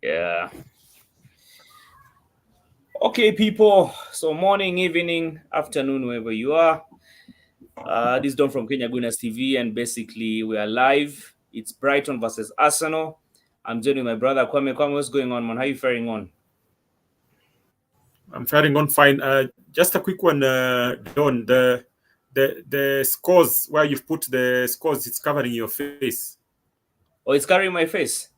Yeah. Okay, people. So morning, evening, afternoon, wherever you are. This is Don from Kenya Gunners TV, and basically we are live. It's Brighton versus Arsenal. I'm joining my brother Kwame. Kwame, what's going on, man? How you faring on? I'm faring on fine. Just a quick one, Don. The scores where you've put the scores, it's covering your face. Oh, it's carrying my face.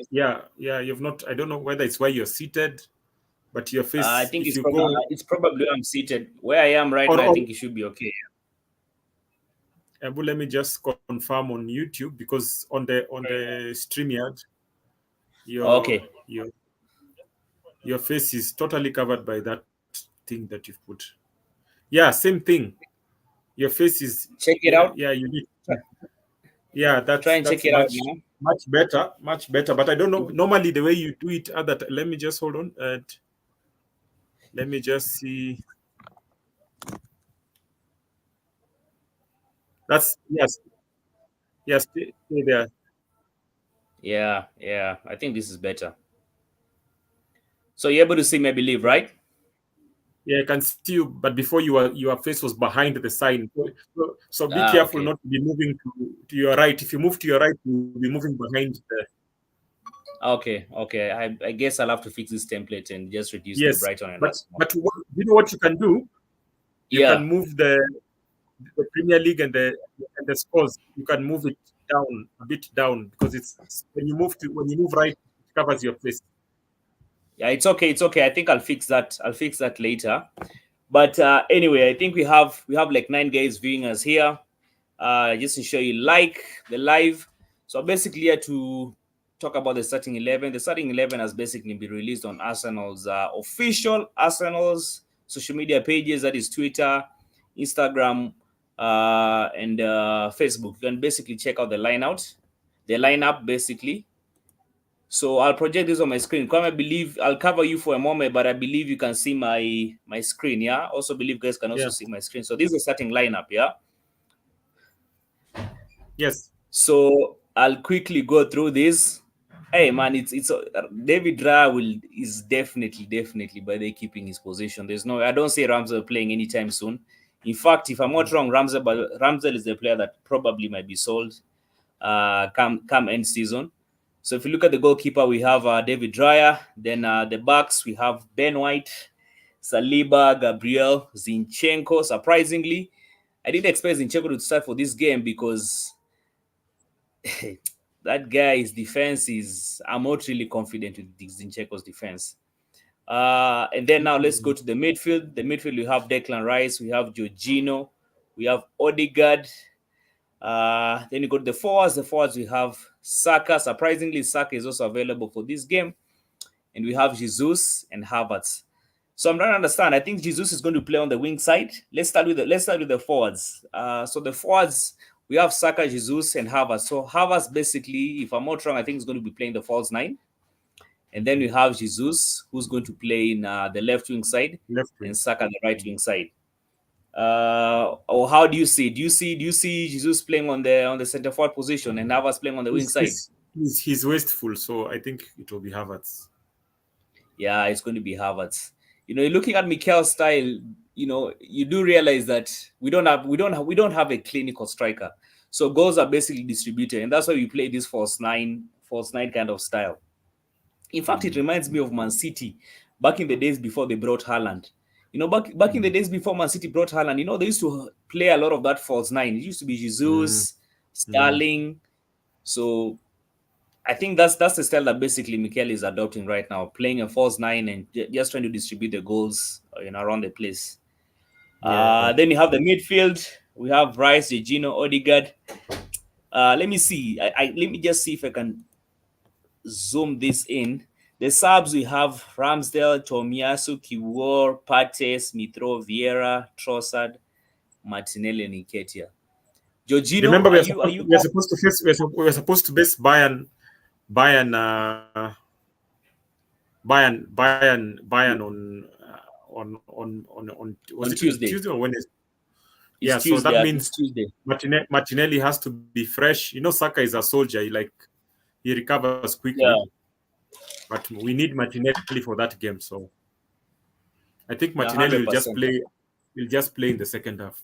Yeah. You've not. I don't know whether it's where you're seated, but your I face. think If it's you probably go, it's probably where I'm seated. Where I am right or, now, I or think it should be okay. but let me just confirm on YouTube, because on the StreamYard, your Okay. your your face is totally covered by that thing that you've put. Yeah, same thing. Your face is. Check it Yeah, out. yeah. You need. Yeah, Try that's and check that's it out much now. much better, much better. But I don't know normally the way you do it. Let me just hold on. Let me just see. That's yes. Stay there. Yeah. I think this is better. So you're able to see me, I believe, right? Yeah, I can see you. But before your face was behind the sign. So be careful Okay. not to be moving to your right. If you move to your right, you'll be moving behind the. Okay. I guess I'll have to fix this template and just reduce the Yes, Brighton and but Arsenal. you know what you can do? You can Yeah. move the Premier League and the scores. You can move it down a bit down, because it's when you move right, it covers your face. Yeah, it's okay. I think I'll fix that. I'll fix that later. But anyway, I think we have like 9 guys viewing us here. Just to show you like the live. So basically here to talk about the starting 11. The starting 11 has basically been released on Arsenal's official Arsenal's social media pages. That is Twitter, Instagram, and Facebook. You can basically check out the lineup basically. So I'll project this on my screen. Come, I believe I'll cover you for a moment, but I believe you can see my screen. Yeah. Also believe guys can also Yeah. see my screen. So this is the starting lineup. Yeah. Yes. So I'll quickly go through this. Hey man, it's David Raya is definitely by the keeping his position. I don't see Ramsey playing anytime soon. In fact, if I'm not wrong, Ramsey is the player that probably might be sold come end season. So if you look at the goalkeeper, we have David Raya. Then the backs, we have Ben White, Saliba, Gabriel, Zinchenko. Surprisingly, I didn't expect Zinchenko to start for this game because that guy's defense is. I'm not really confident with Zinchenko's defense. And then now let's go to the midfield. The midfield, we have Declan Rice, we have Jorginho, we have Odegaard. Then you go to the forwards. The forwards, we have Saka. Surprisingly, Saka is also available for this game. And we have Jesus and Havertz. So I'm trying to understand. I think Jesus is going to play on the wing side. Let's start with the forwards. So the forwards, we have Saka, Jesus, and Havertz. So Havertz basically, if I'm not wrong, I think he's going to be playing the false nine. And then we have Jesus, who's going to play in the left wing side, Left and wing. Saka the right wing side. Or how do you see? Do you see Jesus playing on the center forward position and Havertz playing on the wing He's, side? he's, he's wasteful, so I think it will be Havertz. Yeah, it's going to be Havertz. Looking at Mikel's style, you do realize that we don't have a clinical striker. So goals are basically distributed, and that's why we play this false nine kind of style. In fact, it reminds me of Man City back in the days before they brought Haaland. Back in the days before Man City brought Haaland, they used to play a lot of that false nine. It used to be Mm. Jesus, Sterling. So I think that's the style that basically Mikel is adopting right now, playing a false nine and just trying to distribute the goals, around the place. Yeah. Then you have the midfield. We have Rice, Jorginho, Odegaard. Let me see. Let me just see if I can zoom this in. The subs, we have Ramsdale, Tomiyasu, Kiwor, Pates, Mitro, Vieira, Trossard, Martinelli, and Nketiah. Jorginho, Remember, are you we are supposed to face we are supposed to base Bayern on was on it Tuesday? Tuesday or Wednesday? It's Yeah, so Tuesday. that I think it's means Tuesday. Martinelli has to be fresh. Saka is a soldier. He recovers Yeah. quickly. but we need Martinelli for that game. So I think No, Martinelli will hundred just percent. play. Will just play in the second half.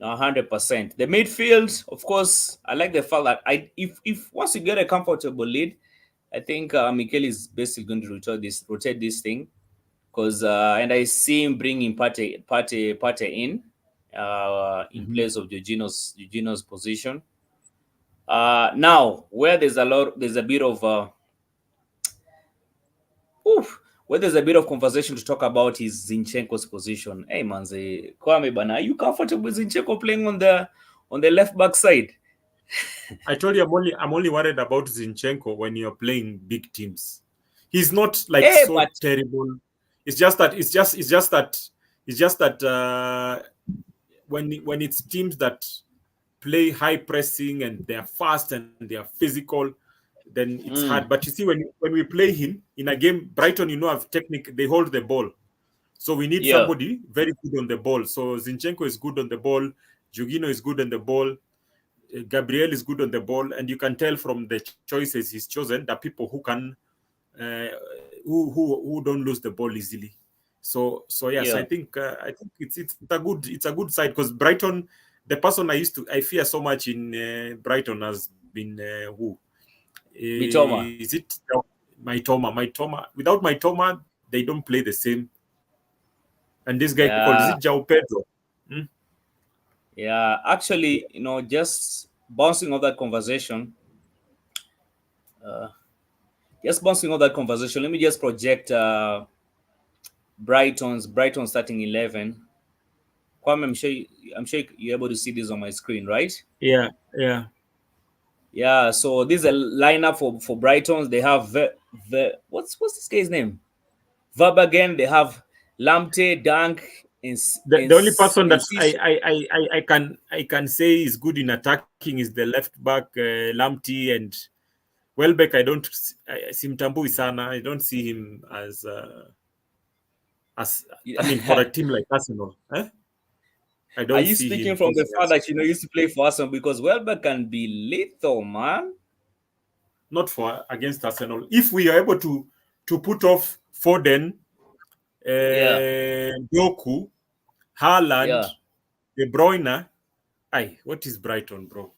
100%. The midfield, of course, I like the fact that if once you get a comfortable lead, I think Mikel is basically going to rotate this thing because and I see him bringing Pate in Mhm. place of Jorginho's position. Now where there's a bit of oof, where there's a bit of conversation to talk about is Zinchenko's position. Hey manze, Kwame bana, are you comfortable with Zinchenko playing on the left back side? I told you I'm only worried about Zinchenko when you're playing big teams. He's not like Hey, so but terrible. It's just that when it's teams that play high pressing and they're fast and they're physical, then it's hard. mm, But you see, when we play him in a game, Brighton, have technique. They hold the ball, so we need yeah, somebody very good on the ball. So Zinchenko is good on the ball. Jugino is good on the ball. Gabriel is good on the ball, and you can tell from the choices he's chosen that people who can uh, who don't lose the ball easily. So yes, I yeah. think I think it's a good side because Brighton, the person I fear so much in Brighton has been who Mitoma. is it my Toma without my Toma they don't play the same, and this guy called, is Yeah, it Jao Pedro. Hmm? yeah. Actually, just bouncing off that conversation, uh, let me just project Brighton starting 11. Kwame, I'm sure you're able to see this on my screen, right? Yeah, yeah. Yeah, so this is a lineup for Brighton. They have what's this guy's name? Verbagen. They have Lamptey, Dunk, The only person and that I can say is good in attacking is the left back Lamptey, and Welbeck. Simtambui sana. I don't see him as I mean for a team like Arsenal. I Are don't you see speaking him from the posing fact as that used to play for Arsenal? Because Welbeck can be lethal, man. not for against Arsenal. If we are able to put off Foden, Yeah, Doku, Haaland, yeah. De Bruyne, what is Brighton, bro?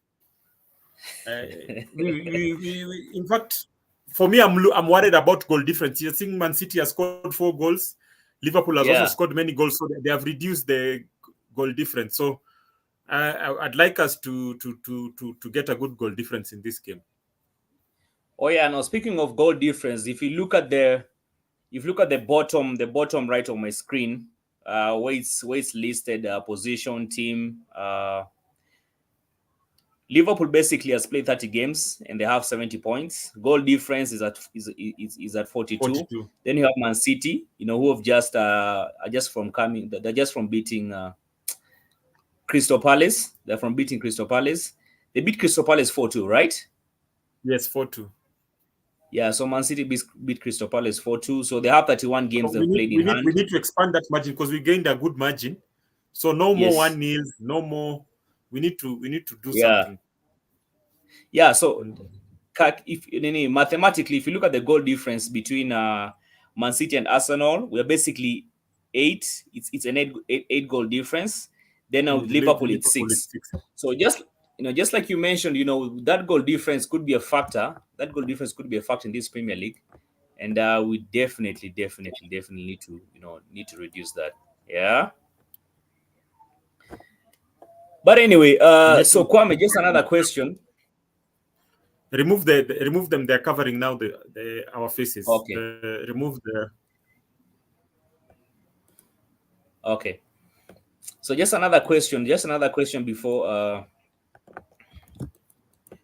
In fact, for me, I'm worried about goal difference. You think Man City has scored 4 goals, Liverpool has also Yeah. scored many goals, so they have reduced the goal difference. So I'd like us to get a good goal difference in this game. Oh yeah. Now speaking of goal difference, if you look at the bottom right of my screen, where it's listed position team. Liverpool basically has played 30 games and they have 70 points. Goal difference is at 42. 42. Then you have Man City, who have just are just from coming. They're just from beating Crystal Palace. They're from beating Crystal Palace. They beat Crystal Palace 4-2, right? Yes, 4-2. Yeah, so Man City beat Crystal Palace 4-2. So they have 31 games So we they've need played in we need we hand. need to expand that margin because we gained a good margin. So no more Yes. 1-0, no more. We need to do Yeah. something. Yeah. So And if mathematically, if you look at the goal difference between Man City and Arsenal, we're basically eight. It's an eight goal difference. Then now with Liverpool, it's Liverpool is six. 6. So just like you mentioned, that goal difference could be a factor. That goal difference could be a factor in this Premier League, and we definitely need to reduce that. Yeah. But anyway, We need so to Kwame, just another question. remove them. They're covering now the our faces. Okay. Remove the. Okay. So just another question. Just another question before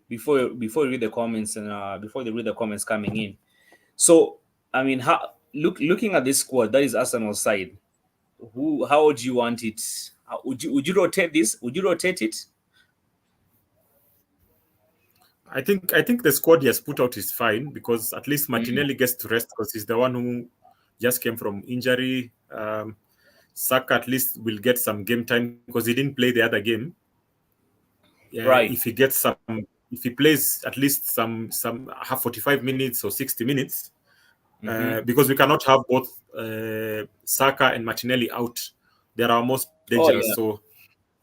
you read the comments and before they read the comments coming in. So I mean, looking at this squad that is Arsenal side, how would you want it? Would you rotate this? Would you rotate it? I think the squad he has put out is fine because at least Mm, Martinelli gets to rest because he's the one who just came from injury. Saka at least will get some game time because he didn't play the other game. right. If he gets some if he plays at least some half 45 minutes or 60 minutes, because we cannot have both Saka and Martinelli out. They are our most Oh dangerous. yeah.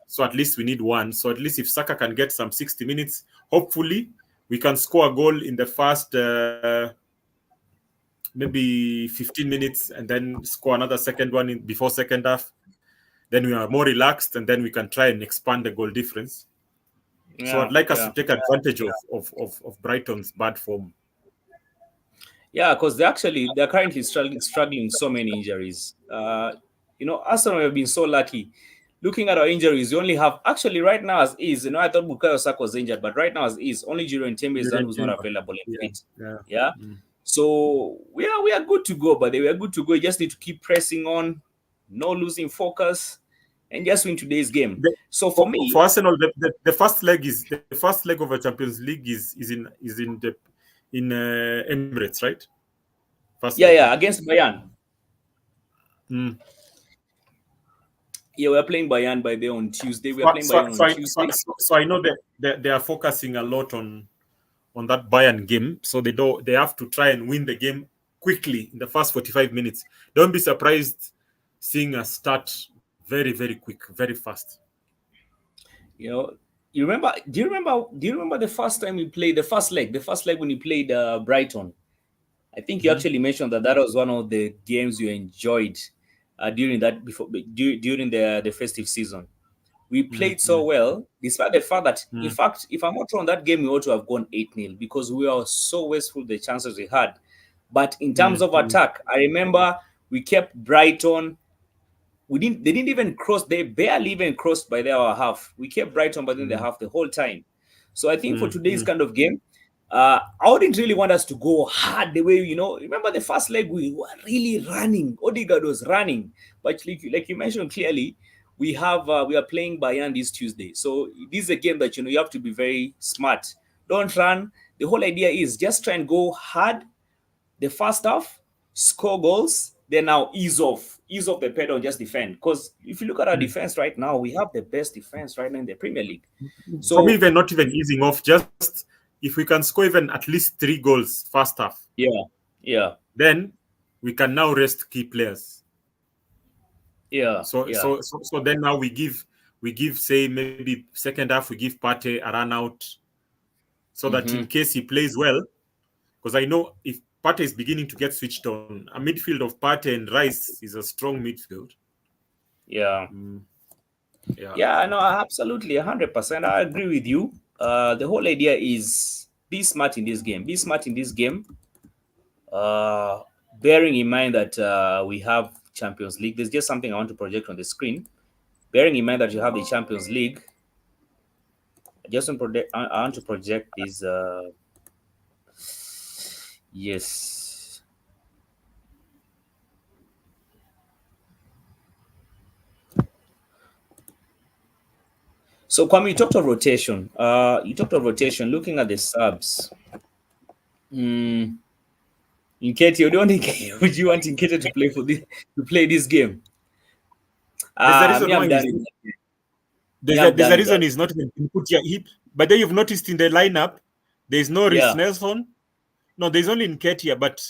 So at least we need one. So at least if Saka can get some 60 minutes, hopefully we can score a goal in the first maybe 15 minutes and then score another second one before second half. Then we are more relaxed and then we can try and expand the goal difference. So I'd Yeah, like us to yeah. take advantage of Brighton's bad form. Yeah, because they're currently struggling with so many injuries. Arsenal have been so lucky. Looking at our injuries, we only have actually right now as is. I thought Bukayo Saka was injured, but right now as is, only Julian Tembe is the one Julian who's not Timber. available and Yeah, fit. yeah. Yeah. So we are good to go, but we are good to go. You just need to keep pressing on, no losing focus, and just win today's game. The, So for for me, Arsenal, the first leg of a Champions League is in Emirates, right? First leg. yeah, against Bayern. Mm. Yeah, we're playing Bayern by there on Tuesday. We are So, playing so, Bayern so, on I, so, Tuesday. so I know that they are focusing a lot on that Bayern game. So they have to try and win the game quickly in the first 45 minutes. Don't be surprised seeing us start very, very quick, very fast. You know, you remember? Do you remember? Do you remember the first time we played the first leg? The first leg when you played Brighton. I think you Mm-hmm. actually mentioned that was one of the games you enjoyed during that during the festive season. We played Mm-hmm. so well, despite the fact that, in fact, if I'm not wrong, that game we ought to have gone 8-0 because we were so wasteful the chances we had. But in terms of Mm-hmm. attack, I remember we kept Brighton. They didn't even cross, they barely even crossed by their half. We kept Brighton by the half the whole time. So I think for today's kind of game, I wouldn't really want us to go hard the way, remember the first leg we were really running. Odegaard was running. But like you mentioned clearly, we are playing Bayern this Tuesday. So this is a game that you have to be very smart. Don't run. The whole idea is just try and go hard the first half, score goals, then now ease off the pedal and just defend. Because if you look at our defense right now, we have the best defense right now in the Premier League. For me, So even not even easing off, just if we can score even at least 3 goals first half, yeah, then we can now rest key players. yeah, So then now we give say maybe second half we give Partey a run out, so that in case he plays well, because I know if Partey is beginning to get switched on, a midfield of Partey and Rice is a strong midfield. yeah. Yeah. Yeah, no, absolutely, 100%. I agree with you. The whole idea is be smart in this game. Be smart in this game. Uh, Bearing in mind that we have Champions League. There's just something I want to project on the screen. Bearing in mind that you have the Champions League, I want to project this. Yes. So, Kwame, you talked of rotation. Looking at the subs. Mm, Nketiah, would you want Nketiah to play this game? There's a reason Me, why I'm done. he's Me, there's a, I'm there's a done with reason that. he's not even been put here. But then you've noticed in the lineup, there's no Reece Yeah. Nelson. No, there's only Nketiah, but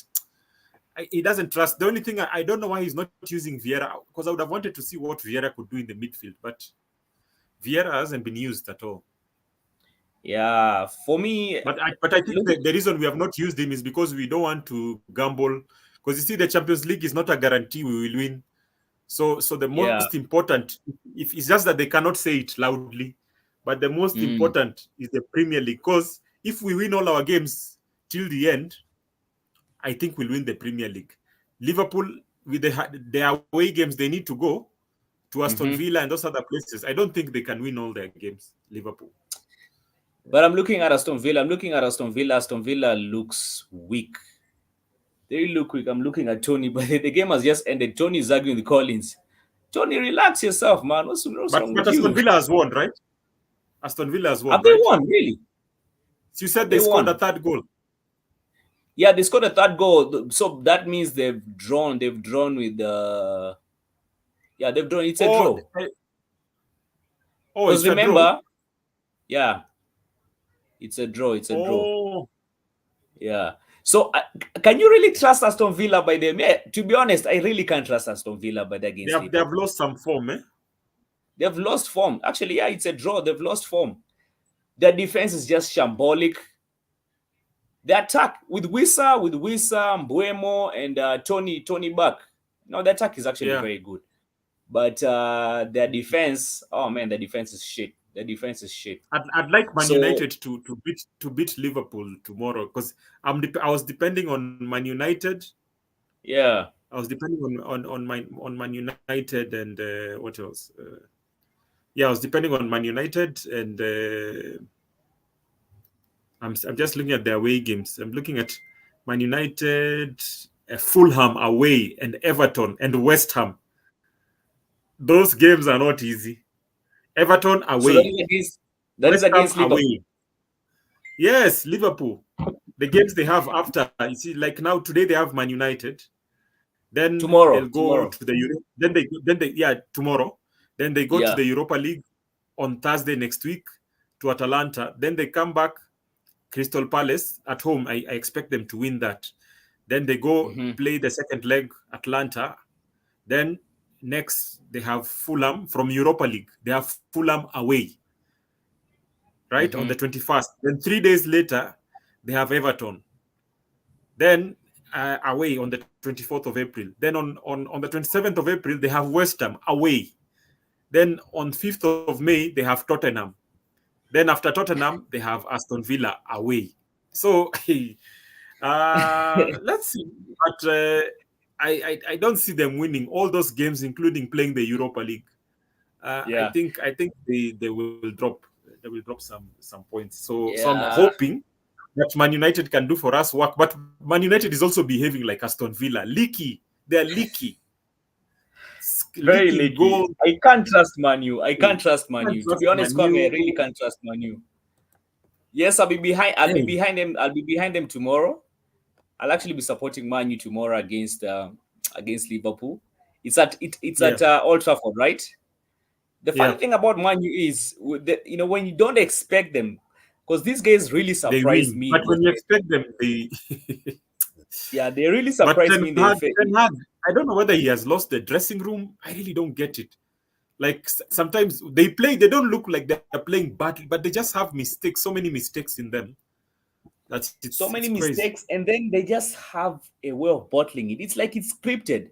he doesn't trust. The only thing I don't know why he's not using Vieira, because I would have wanted to see what Vieira could do in the midfield, but Vieira hasn't been used at all. Yeah. For me, But I think the reason we have not used him is because we don't want to gamble. Because you see, the Champions League is not a guarantee we will win. So the yeah. most important, if it's just that they cannot say it loudly, but the most important is the Premier League. Because if we win all our games till the end, I think we'll win the Premier League. Liverpool, with their away games, they need to go to Aston Villa and those other places. I don't think they can win all their games, Liverpool. But I'm looking at Aston Villa. Aston Villa looks weak. They look weak. I'm looking at Tony, but the game has just ended. Tony is arguing with Collins. Tony, relax yourself, man. What's wrong But with Aston you? Villa has won, right? Aston Villa has won, Have they right? won, really? So you said They they scored a won. third goal. Yeah, they scored a third goal. So that means they've drawn. They've drawn with the. Yeah, they've drawn. It's a draw. Oh, Because it's a draw. remember, yeah, It's a draw. It's a draw. Oh, Yeah. So can you really trust Aston Villa by them? Yeah, to be honest, I really can't trust Aston Villa by the against they have Liverpool. lost some form, eh? They've lost form. Actually, yeah, it's a draw. They've lost form. Their defense is just shambolic. The attack with Wissa, Mbuemo, and Tony Buck. No, the attack is actually Yeah. very good. But their defense, oh man, the defense is shit. The defense is shit. I'd like Man So United to beat Liverpool tomorrow because I was depending on Man United. yeah. I was depending on Man United and what else? Yeah, I was depending on Man United and I'm just looking at their away games. I'm looking at Man United, Fulham away, and Everton and West Ham. Those games are not easy. Everton So away, that is West Ham against Liverpool. away. Yes, Liverpool. The games they have after, you see, like now today they have Man United. Then they'll go to the Euro. Tomorrow. Then they go to the Europa League on Thursday next week to Atalanta. Then they come back, Crystal Palace at home. I expect them to win that. Then they go play the second leg, Atlanta. Then next they have Fulham from Europa League. They have Fulham away, right, on the 21st. Then 3 days later, they have Everton. Then away on the 24th of April. Then on the 27th of April, they have West Ham away. Then on 5th of May, they have Tottenham. Then after Tottenham, they have Aston Villa away. So let's see. But I don't see them winning all those games, including playing the Europa League. I think they will drop some points. So I'm hoping that Man United can do for us work. But Man United is also behaving like Aston Villa. Leaky. They're leaky. Very leaky. Goal. I can't trust Manu. To be honest, Kwame, I really can't trust Manu. Yes, I'll be behind them. I'll be behind them tomorrow. I'll actually be supporting Manu tomorrow against Liverpool. It's at Old Trafford, right? The funny thing about Manu is, when you don't expect them, because these guys really surprised me. But when you expect them, they they really surprised me. I don't know whether he has lost the dressing room. I really don't get it. Like sometimes they don't look like they're playing badly, but they just have mistakes, so many mistakes in them. So many mistakes, and then they just have a way of bottling it. It's like it's scripted.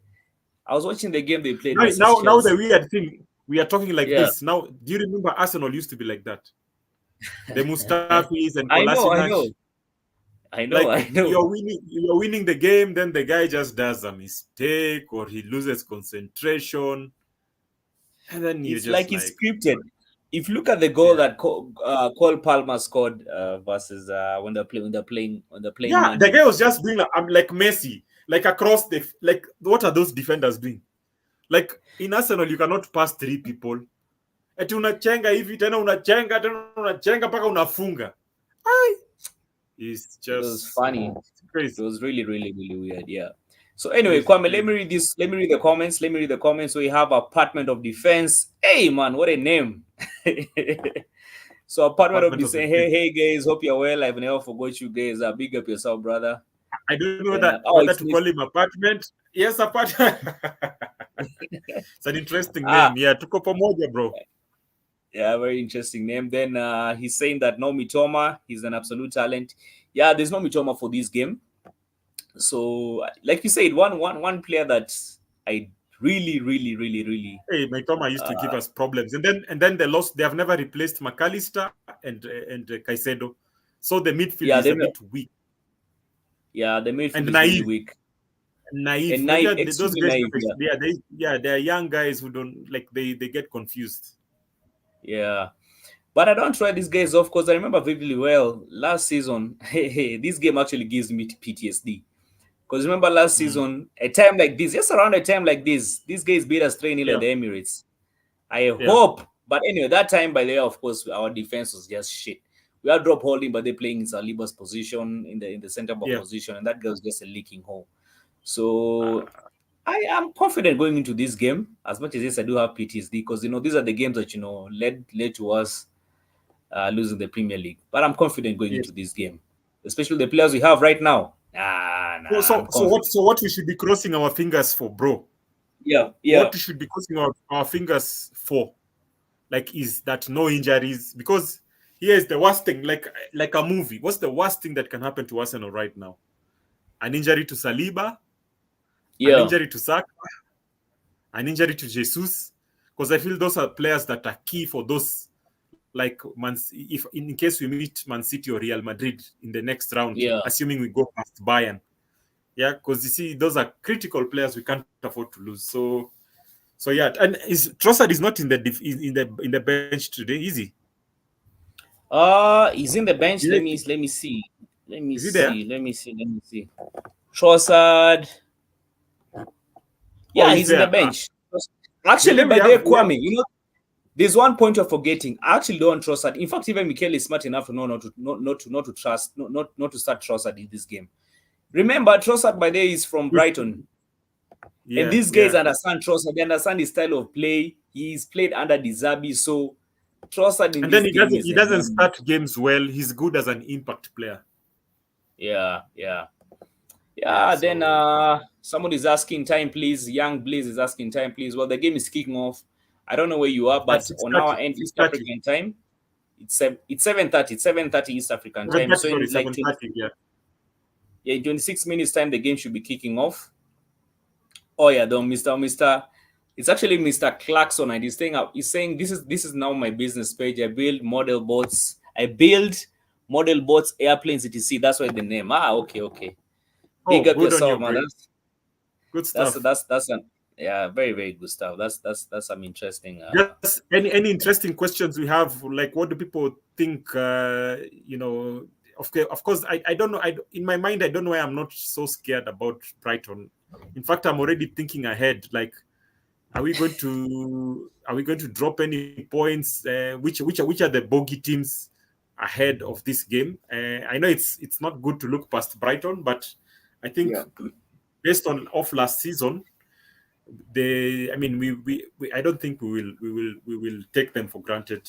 I was watching the game they played. Now the weird thing, we are talking like this. Now, do you remember Arsenal used to be like that? The Mustafis and Kolasinac. I know. You're winning the game, then the guy just does a mistake or he loses concentration. And then it's like it's scripted. If you look at the goal that Cole Palmer scored versus when they're playing. Yeah, the guy was just doing like Messi, like across what are those defenders doing? Like in Arsenal, you cannot pass 3 people. Eti unachenga hivi tena unachenga paka unafunga. It's just, it was funny. Crazy. It was really, really, really weird. Yeah. So anyway, Kwame, let me read this. Let me read the comments. So we have Apartment of Defense. Hey man, what a name. So Apartment of Defense saying, hey guys, hope you're well. I've never forgot you guys. Big up yourself, brother. I don't know whether to call him Apartment. Yes, Apartment. It's an interesting name. Yeah, tuko pamoja, bro. Yeah, very interesting name. Then he's saying that no Mitoma, he's an absolute talent. Yeah, there's no Mitoma for this game. So, like you said, one player that I really. Hey, Mitoma used to give us problems, and then they lost. They have never replaced McAllister and Caicedo, so the midfield is a bit weak. Yeah, the midfield is really weak. Naive. Those guys, they're young guys who don't they get confused. Yeah. But I don't try these guys off because I remember vividly well last season. This game actually gives me PTSD. Because remember last season, a time like this, just around a time like this, these guys beat us 3-0 at the Emirates. I hope. But anyway, that time, by the way, of course, our defense was just shit. We are drop holding, but they're playing in Saliba's position, in the center back position, and that girl's just a leaking hole. So I am confident going into this game, as much as yes, I do have PTSD, because these are the games that led to us losing the Premier League. But I'm confident going into this game, especially the players we have right now. I'm confident. So what we should be crossing our fingers for, bro? Yeah. What we should be crossing our fingers for, like, is that no injuries. Because here is the worst thing, like a movie. What's the worst thing that can happen to Arsenal right now? An injury to Saliba, an injury to Saka, an injury to Jesus. Because I feel those are players that are key for those, like, if in case we meet Man City or Real Madrid in the next round, assuming we go past Bayern. Yeah, because you see, those are critical players we can't afford to lose. So yeah, and Trossard is not in the bench today, is he? He's in the bench. Yeah. Let me see. Is he there? Let me see. Trossard. Yeah, he's in the bench. Actually, by the way, Kwame, you know, there's one point you're forgetting. I actually don't trust Trossard. In fact, even Mikel is smart enough to know not to start Trossard in this game. Remember, Trossard by the way is from Brighton. And these guys understand Trossard. They understand his style of play. He's played under Dizabi, so Trossard in and this then game he doesn't start games well. He's good as an impact player. Yeah. Then somebody's asking time, please. Young Blaze is asking time, please. Well, the game is kicking off. I don't know where you are, but on our end, East African time, it's 7:30. It's 7:30 East African time. So in like 26 minutes time, the game should be kicking off. Oh yeah, though, Mr. It's actually Mr. Clarkson, and he's saying this is now my business page. I build model boats, airplanes, etc. That's why the name. Okay. Big up yourself, man. Good stuff. That's very, very good stuff. That's some interesting. Just any interesting questions we have, like what do people think? Of course, I don't know. In my mind, I don't know why I'm not so scared about Brighton. In fact, I'm already thinking ahead. Like, are we going to drop any points? Which are the bogey teams ahead of this game? I know it's not good to look past Brighton, but I think based on last season, I don't think we will take them for granted.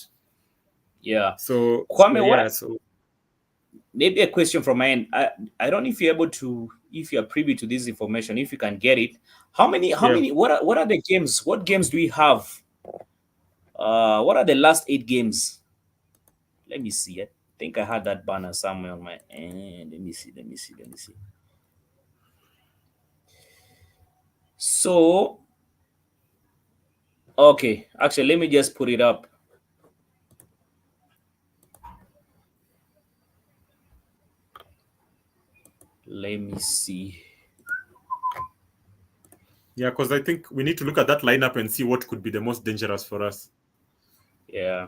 Yeah. So Kwame, maybe a question from my end. I don't know if you're able to, if you're privy to this information, if you can get it. How many? What are the games? What games do we have? What are the last 8 games? Let me see. I think I had that banner somewhere on my end. Let me see. So, okay. Actually, let me just put it up. Let me see. Yeah, because I think we need to look at that lineup and see what could be the most dangerous for us. Yeah.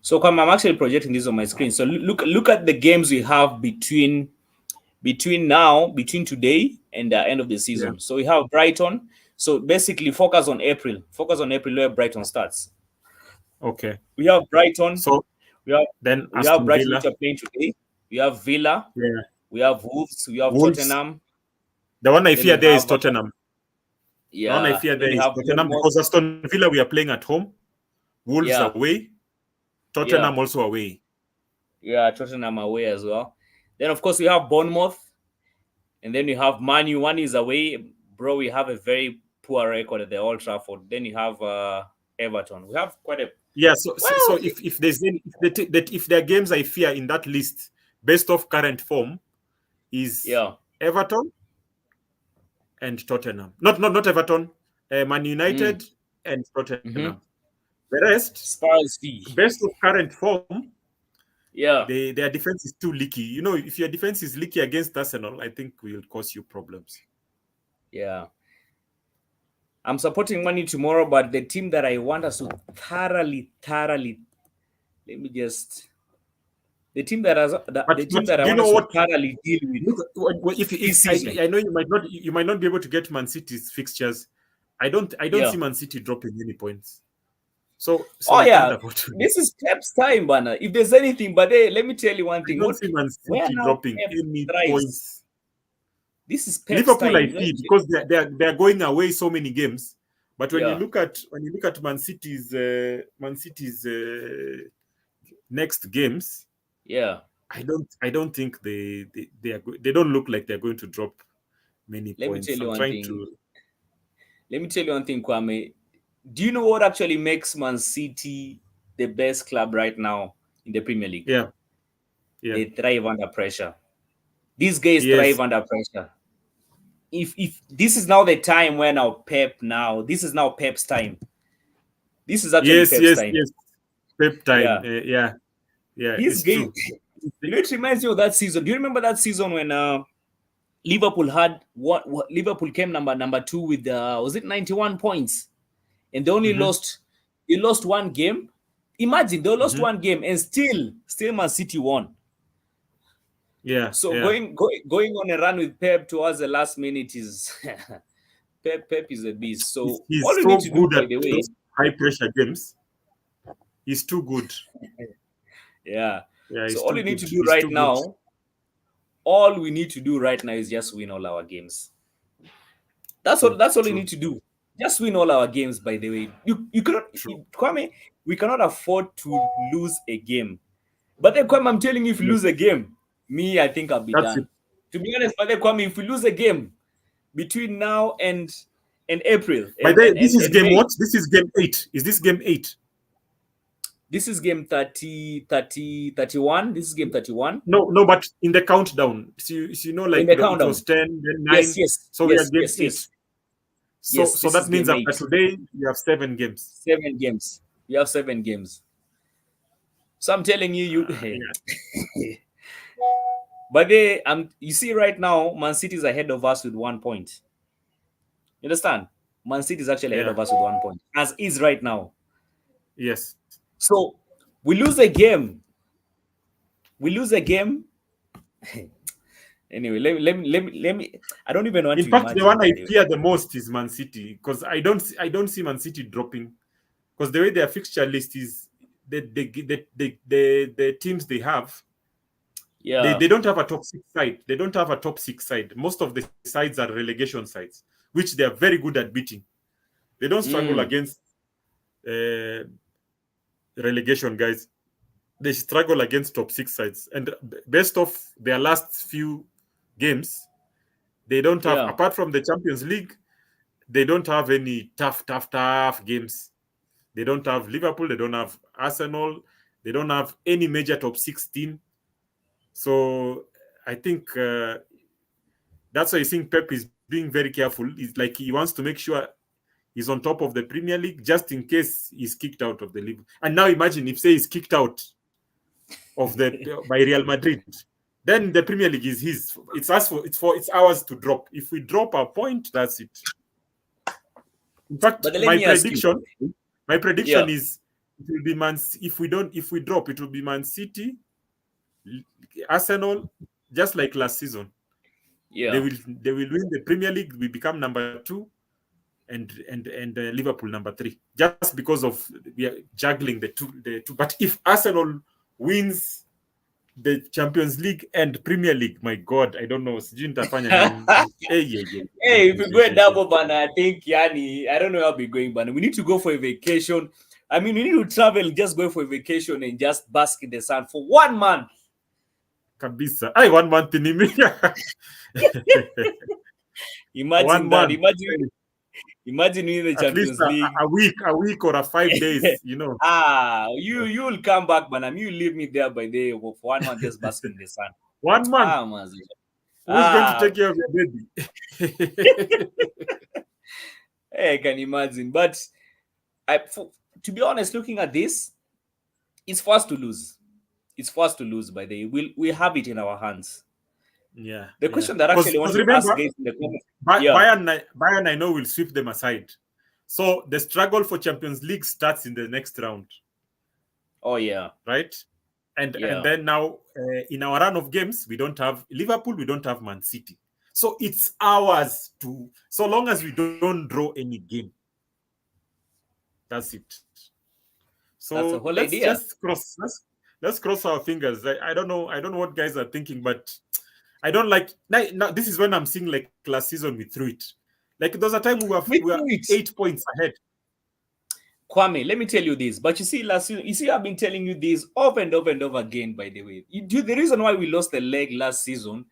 So I'm actually projecting this on my screen. So look at the games we have between today and the end of the season. So we have Brighton. So basically focus on April where Brighton starts. Okay. We have Brighton. So we have Brighton which are playing today. We have Villa. Yeah. We have Wolves. We have Tottenham. The one I fear there is Tottenham. Yeah. The one I fear there is Tottenham because Aston Villa we are playing at home. Wolves away. Tottenham also away. Yeah, Tottenham away as well. Then of course we have Bournemouth. And then you have Man U. One is away. Bro, we have a very poor record at the Old Trafford. Then you have Everton. We have quite a So if there are games I fear in that list based off current form is Everton and Tottenham. Not Everton, Man United and Tottenham. The rest, Spurs, based off current form, their defense is too leaky. You know, if your defense is leaky against Arsenal, I think will cause you problems. Yeah. I'm supporting Man U tomorrow, but the team that I want us to thoroughly, the team that I want us to thoroughly deal with. I know you might not be able to get Man City's fixtures. I don't see Man City dropping any points. So this is Pep's time, Bana. If there's anything, but let me tell you one thing. I don't see Man City dropping any points. This is Pep's Liverpool time. I see because they are going away so many games. But when you Yeah, look at Man City's next games, yeah. I don't think they don't look like they're going to drop many Let me tell points. you I'm one trying thing. to. Let me tell you one thing, Kwame. Do you know what actually makes Man City the best club right now in the Premier League? Yeah, yeah, They thrive under pressure. These guys thrive yes, under pressure. If this is now the time where this is now Pep's time. This is actually yes, Pep's yes, time. yes. Pep time. Yeah. Yeah, yeah, These it's guys, true. it reminds me of that season. Do you remember that season when Liverpool had what Liverpool came number two with was it 91 points? And Mm-hmm, they lost one game. Imagine they lost mm-hmm. one game and still Man City won. Yeah, So yeah. going on a run with Pep towards the last minute is Pep is a beast. So all He's you so need to do, good by at the way, those high pressure games. He's too good. yeah. Yeah, So he's all too you need good. to do He's right too good. now, all we need to do right now is just win all our games. True, That's all you true, need to do. Just win all our games. By the way, you cannot, true. Kwame. We cannot afford to lose a game. But then, Kwame, I'm telling you, if you Yes, lose a game, me, I think I'll be that's it. done. To be honest, but then, Kwame, if we lose a game between now and April By the way, this is and game May, what? This is game 8. Is this game 8? this is game 31. This is game 31 No, no, but in the countdown. So you know, in like the it was countdown. 10, then Yes, 9. yes, So we are yes, game yes, 8. yes, So yes. so This that is means game after 8. today you have 7 games. 7 games. You have 7 games. So I'm telling you, Yeah, but you see right now, Man City is ahead of us with 1 point. You understand? Man City is actually ahead yeah, of us with 1 point, as is right now. yes. So we lose a game. We lose a game. Anyway, let me. I don't even want In to fact, the imagine. one I By the way, fear the most is Man City because I don't see Man City dropping because the way their fixture list is the teams they have yeah, they don't have a top 6 side. They don't have a top 6 side. Most of the sides are relegation sides, which they are very good at beating. They don't struggle mm, against uh, relegation guys. They struggle against top 6 sides. And best of their last few games, they don't have, yeah, apart from the Champions League, they don't have any tough games. They don't have Liverpool. They don't have Arsenal. They don't have any major top 6 team. So I think that's why I think Pep is being very careful. It's like he wants to make sure he's on top of the Premier League just in case he's kicked out of the league. And now imagine if say he's kicked out of the by Real Madrid, then the Premier League is his. It's ours to drop. If we drop a point, that's it. In fact, but let me ask you. my prediction Yeah, is it will be Man. If we drop, it will be Man City, Arsenal, just like last season. yeah. They will win the Premier League. We become number 2, and Liverpool number 3, just because of we are juggling the two. But if Arsenal wins the Champions League and Premier League, my God, I don't know. Hey, if we go a double banner, I think Yani, I don't know how I'll be going, but we need to go for a vacation. I mean, we need to travel, just go for a vacation and just bask in the sun for 1 month. Kabisa. I 1 month in Imagine one that. month. Imagine winning the At least Champions League. a week or a 5 days, you know. You'll come back, man. You leave me there by day for 1 month, just basking in the sun. 1 month. Man. Who is going to take care of your baby? Hey, I can imagine. But to be honest, looking at this, it's for us to lose. It's for us to lose. By the way, we have it in our hands. Yeah, The yeah. question that I actually want Because to ask remember, guys in the comments, yeah, Bayern, I know, will sweep them aside. So the struggle for Champions League starts in the next round, oh yeah, right? And yeah. then now in our run of games, we don't have Liverpool, we don't have Man City. So it's ours to, so long as we don't draw any game. That's it. That's the So whole idea. let's cross our fingers. I don't know what guys are thinking, but I don't like now. This is when I'm seeing like last season we threw it. Like there was a time we were 8 points ahead. Kwame, let me tell you this. But you see, I've been telling you this over and over and over again, by the way. The reason why we lost the leg last season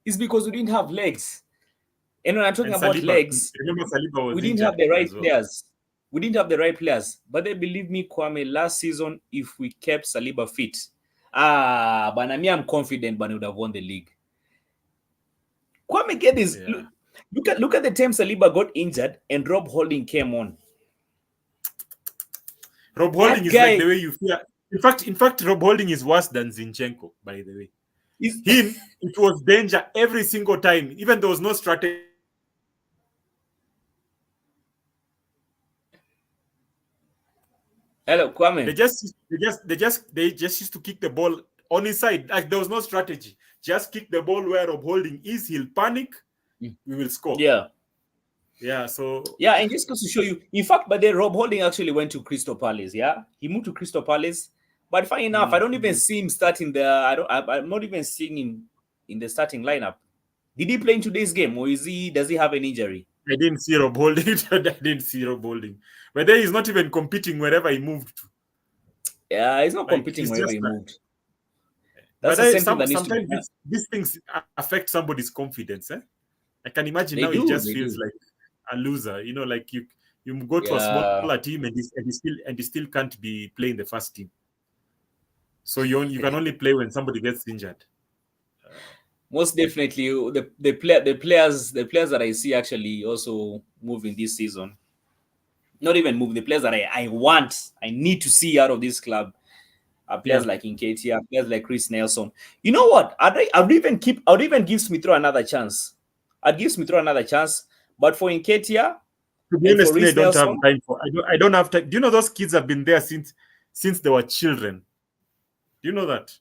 is because we didn't have legs. And when I'm talking about Saliba, legs, remember Saliba was we didn't have the right players. We didn't have the right players. But then believe me, Kwame, last season, if we kept Saliba fit, but I'm confident but we would have won the league. Kwame, get this. Yeah. Look at the time Saliba got injured and Rob Holding came on. Rob Holding is like the way you fear. In fact, Rob Holding is worse than Zinchenko, by the way. Him, it was danger every single time. Even there was no strategy. Hello, Kwame. They just used to kick the ball on his side. Like there was no strategy. Just kick the ball where Rob Holding is. He'll panic. We will score. Yeah. So and just to show you, in fact, but then Rob Holding actually went to Crystal Palace. Yeah, he moved to Crystal Palace. But funny enough, I don't even see him starting there. I'm not even seeing him in the starting lineup. Did he play in today's game, or does he have an injury? I didn't see Rob Holding. But then he's not even competing wherever he moved to. Yeah, he's not competing wherever he moved. That's the same thing that sometimes these things affect somebody's confidence. I can imagine now he just feels like a loser. You know, like you go to a smaller team and he still can't be playing the first team. So you can only play when somebody gets injured. Most definitely, the players that I see actually also moving this season. Not even move. The players that I need to see out of this club are players like Nketiah, players like Chris Nelson. You know what? I'd even give Smith Rowe another chance. I'd give Smith Rowe another chance, but for Nketiah, to be honest, I don't have time for. I don't have time. Do you know those kids have been there since they were children? Do you know that?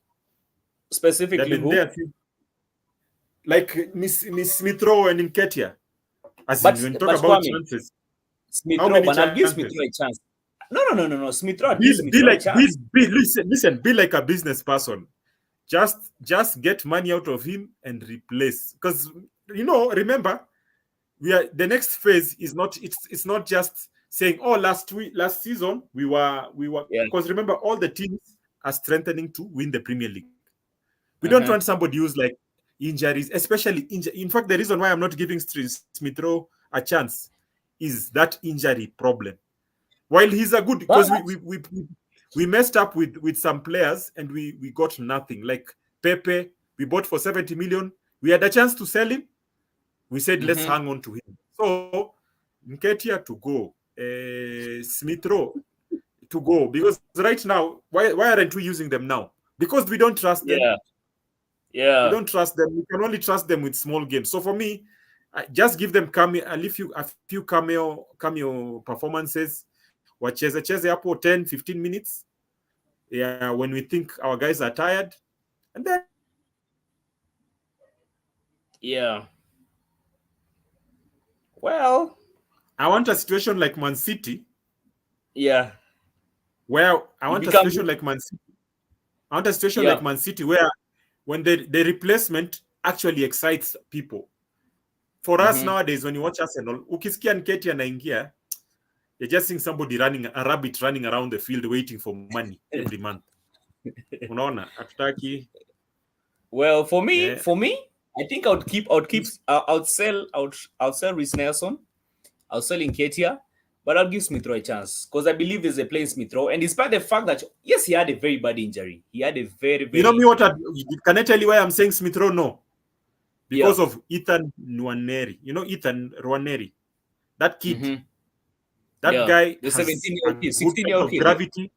Specifically, they've been there like Miss Smith Rowe and Nketiah. As in, when talk about chances, Smith Rowe, but I'll give Smith Rowe a chance. No. Smith Rowe, be like a chance. Listen, be like a business person. Just get money out of him and replace. Because remember, the next phase is not. It's not just saying, last season we were because remember all the teams are strengthening to win the Premier League. We don't want somebody who's like injuries, especially injury. In fact, the reason why I'm not giving Smith Rowe a chance is that injury problem. While he's a good, because we messed up with some players and we got nothing. Like Pepe, we bought for 70 million. We had a chance to sell him. We said let's hang on to him. So Nketiah to go, Smith Rowe to go, because right now, why aren't we using them now? Because we don't trust them. Yeah. We don't trust them. We can only trust them with small games. So for me, just give them a few cameo performances. Wacheze hapo 10-15 minutes. Yeah, when we think our guys are tired. And then well, I want a situation like Man City. Yeah. Where I want a situation like Man City. I want a situation like Man City where when the replacement actually excites people. For us nowadays, when you watch Arsenal, ukisikia Nketiah anaingia, you're just seeing a rabbit running around the field waiting for money every month. Unaona, hatutaki. Well, for me, I think I'll sell Reece Nelson, I'll sell Nketiah, but I'll give Smith Rowe a chance because I believe there's a play in Smith Rowe. And despite the fact that yes, he had a very bad injury, he had a very, very. You know me can I tell you why I'm saying Smith Rowe no? Because of Ethan Nwaneri. You know Ethan Nwaneri, that kid. That guy the has 17-year-old kid, 16-year-old kid. Gravity.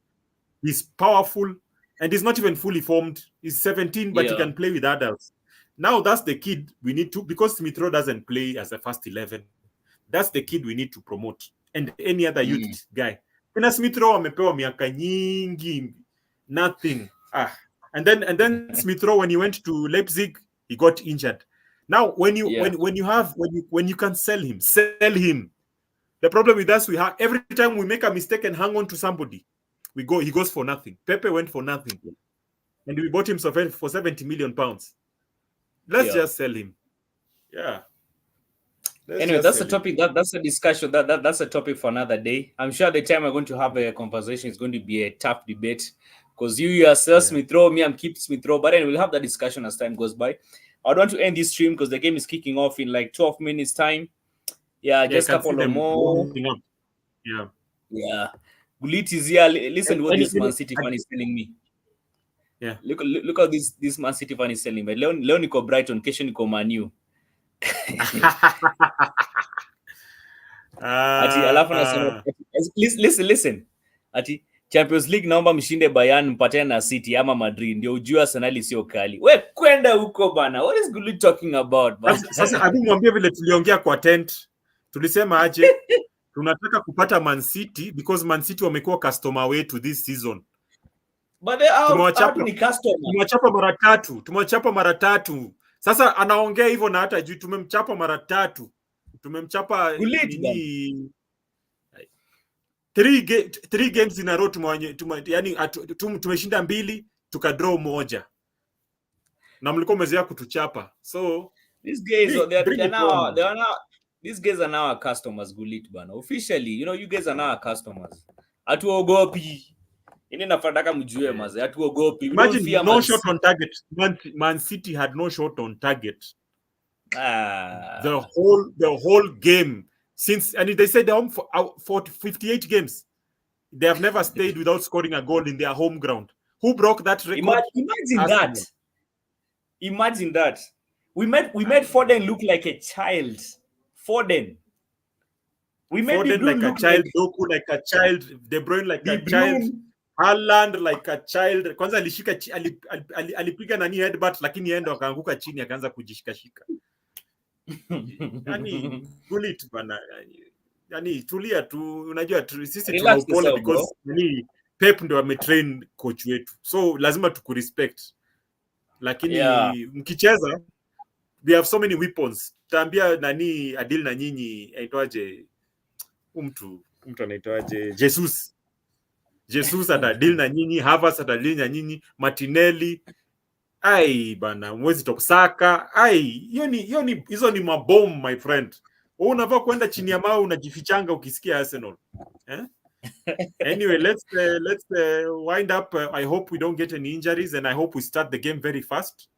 He's powerful and he's not even fully formed. He's 17, but he can play with adults. Now that's the kid we need to, because Smith Rowe doesn't play as a first 11. That's the kid we need to promote. And any other youth guy. Kuna Smith Rowe amepewa miaka nyingi, nothing. And then Smith Rowe, when he went to Leipzig, he got injured. Now when you can sell him. The problem with us, we have every time we make a mistake and hang on to somebody, he goes for nothing. Pepe went for nothing, and we bought him for 70 million pounds. Let's just sell him. Yeah. Anyway, that's a topic that's a discussion that's a topic for another day. I'm sure the time we're going to have a conversation is going to be a tough debate because you are Smith Rowe, me I'm Keith Smith Rowe. But anyway, we'll have that discussion as time goes by. I want to end this stream because the game is kicking off in like 12 minutes time. Yeah, just a couple of more. Yeah. Gullit is here. Listen to what this Man City fan is telling me. Yeah. Look how this Man City fan is telling me. Leo niko Brighton, kesho niko Man U. Ati alafu nasema listen. Ati Champions League naomba mshinde Bayern mpatane na City ama Madrid ndio ujue Arsenal sio kali. We kwenda huko bana. What is Gullit talking about? Sasa hadi mwambie vile tuliongea kwa tent. Tulisema aje tunataka kupata Man City because Man City wamekuwa customer wetu this season. But they are ni customer. Tumewachapa mara tatu. Sasa anaongea hivyo na hata juu tumemchapa mara tatu. Tumemchapa nini 3 games in a row yani tumeshinda 2 tukadraw 1. Na mlikuwa mmezoea kutuchapa. So these guys these guys are now our customers, Gullit bana. Officially, you guys are now our customers. Hatuogopi. Ini nafataka mjue maze. Hatuogopi. Imagine no shot on target. Man City had no shot on target. The whole game since, and they said they're home for 58 games. They have never stayed without scoring a goal in their home ground. Who broke that record? Imagine that. We made Foden look like a child. Foden. We made Foden like a child, Doku like a child, De Bruyne like a child, Haaland like a child. Kwanza alishika alipiga nani headbutt lakini yeye akaanguka chini akaanza kujishikashika. Yani Gullit bana. Yani tulia tu, unajua sisi tunaupole because ni Pep ndo ametrain coach wetu. So lazima tukurespect. Lakini mkicheza we have so many weapons. Taambia nani Adil na nyinyi aitwaje mtu anaitwaje Jesus atadil na nyinyi, Havertz atadil na nyinyi, Martinelli ai bana mwezi Saka ai hizo ni mabomu my friend. Wewe unavaa kwenda chini ya mawe unajifichanga ukisikia Arsenal Anyway, let's wind up. I hope we don't get any injuries and I hope we start the game very fast.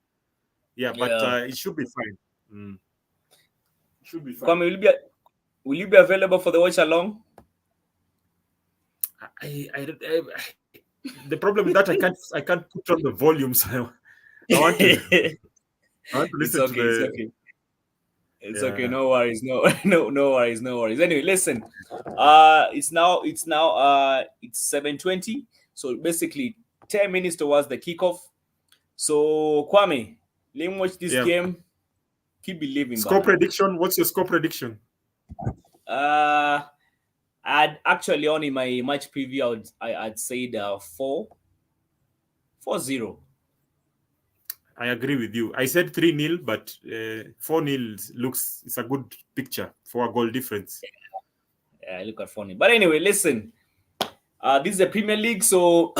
But it should be fine. Should be fine. Kwame, will you be available for the watch along? The problem is that I can't put on the volumes. I want to listen to the. It's okay. No worries. No worries. Anyway, listen. It's now 7:20. So basically 10 minutes towards the kickoff. So Kwame, let me watch this game. Keep believing. Score prediction. What's your score prediction? I'd actually on in my match preview I'd say the 4-0. I agree with you. I said 3-0, but 4-0 it's a good picture for a goal difference. Yeah, I look at 4-0. But anyway, listen. This is the Premier League, so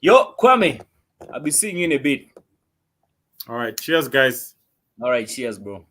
yo, Kwame, I'll be seeing you in a bit. All right. Cheers, guys. All right. Cheers, bro.